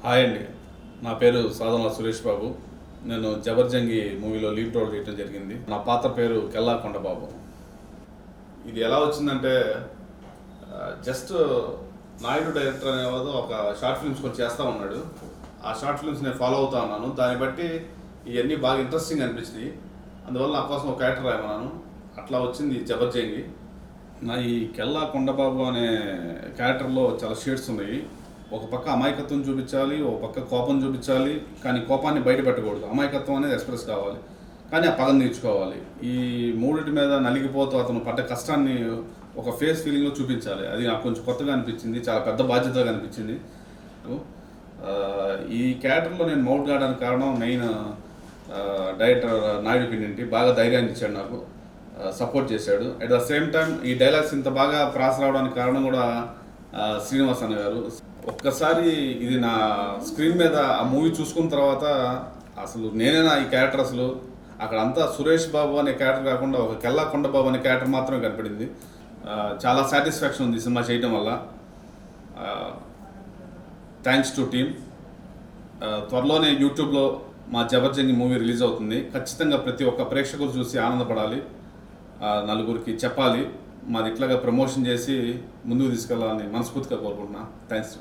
Hi అండి. నా పేరు సాధన సురేష్ బాబు. నేను జబర్జంగి మూవీలో లీడ్ రోల్ చేయడం జరిగింది. నా పాత్ర పేరు కెల్లా కొండబాబు. ఇది ఎలా వచ్చిందంటే జస్ట్ నాయుడు డైరెక్టర్ అనేవాడు ఒక షార్ట్ ఫిల్మ్స్ కొంచెం చేస్తూ ఉన్నాడు. ఆ షార్ట్ ఫిల్మ్స్ నేను ఫాలో అవుతా ఉన్నాను. దాన్ని బట్టి ఇవన్నీ బాగా ఇంట్రెస్టింగ్ అనిపించింది. అందువల్ల నా కోసం ఒక క్యారెక్టర్ రాయమన్నాను. అట్లా వచ్చింది జబర్జంగి. నా ఈ కెల్లా కొండబాబు అనే క్యారెక్టర్లో చాలా షేడ్స్ ఉన్నాయి. ఒక పక్క అమాయకత్వం చూపించాలి, ఒక పక్క కోపం చూపించాలి. కానీ కోపాన్ని బయట పెట్టకూడదు. అమాయకత్వం అనేది ఎక్స్ప్రెస్ కావాలి, కానీ ఆ పగని తీర్చుకోవాలి. ఈ మూడిటి మీద నలిగిపోతూ అతను పడ్డ కష్టాన్ని ఒక ఫేస్ ఫీలింగ్లో చూపించాలి. అది నాకు కొంచెం కొత్తగా అనిపించింది, చాలా పెద్ద బాధ్యతగా అనిపించింది. ఈ క్యారెక్టర్లో నేను మౌట్ కావడానికి కారణం మెయిన్ డైరెక్టర్ నాయుడు పిన్నింటి బాగా ధైర్యాన్ని ఇచ్చాడు, నాకు సపోర్ట్ చేశాడు. అట్ ద సేమ్ టైం ఈ డైలాగ్స్ ఇంత బాగా ప్రాస్ రావడానికి కారణం కూడా శ్రీనివాస్ అన్న గారు. ఒక్కసారి ఇది నా స్క్రీన్ మీద ఆ మూవీ చూసుకున్న తర్వాత అసలు నేనేనా ఈ క్యారెక్టర్, అసలు అక్కడ అంతా సురేష్ బాబు అనే క్యారెక్టర్ కాకుండా ఒక కెల్లా కొండబాబు అనే క్యారెక్టర్ మాత్రమే కనపడింది. చాలా సాటిస్ఫాక్షన్ ఉంది సినిమా చేయడం వల్ల. Thanks to team. త్వరలోనే యూట్యూబ్లో మా జబర్జంగి మూవీ రిలీజ్ అవుతుంది. ఖచ్చితంగా ప్రతి ఒక్క ప్రేక్షకులు చూసి ఆనందపడాలి, నలుగురికి చెప్పాలి. మాది ఇట్లాగా ప్రమోషన్ చేసి ముందుకు తీసుకెళ్ళాలని మనస్ఫూర్తిగా కోరుకుంటున్నాను. Thank you.